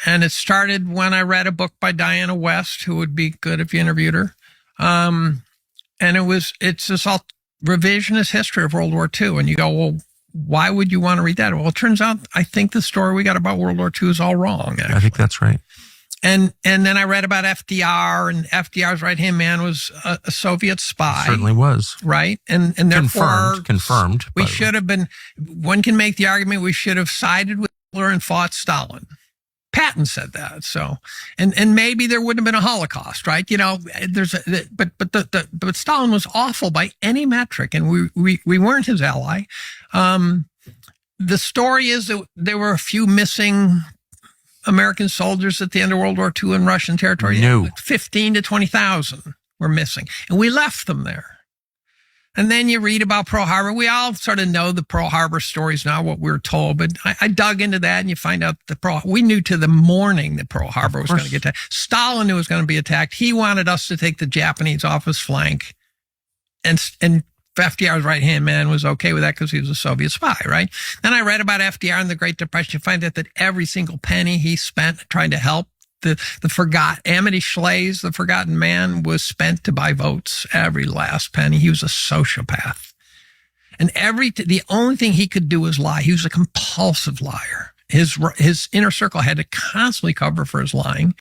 And it started when I read a book by Diana West, who would be good if you interviewed her. And it's this all revisionist history of World War II. And you go, well, why would you want to read that? Well, it turns out I think the story we got about World War II is all wrong. Actually. I think that's right. And then I read about FDR, and FDR's right-hand man was a Soviet spy. Certainly was. Right? And therefore... Confirmed. We should have been... One can make the argument we should have sided with Hitler and fought Stalin. Patton said that. So, and maybe there wouldn't have been a Holocaust, right? But Stalin was awful by any metric, and we weren't his ally. The story is that there were a few missing American soldiers at the end of World War II in Russian territory. No. 15 to 20,000 were missing, and we left them there. And then you read about Pearl Harbor. We all sort of know the Pearl Harbor story is not what we were told, but I dug into that, and you find out we knew to the morning that Pearl Harbor was going to get attacked. Stalin knew it was going to be attacked. He wanted us to take the Japanese off his flank, and FDR's right-hand man was okay with that because he was a Soviet spy, right? Then I read about FDR in the Great Depression. You find out that every single penny he spent trying to help Amity Shlaes, the forgotten man, was spent to buy votes. Every last penny. He was a sociopath. And the only thing he could do was lie. He was a compulsive liar. His inner circle had to constantly cover for his lying.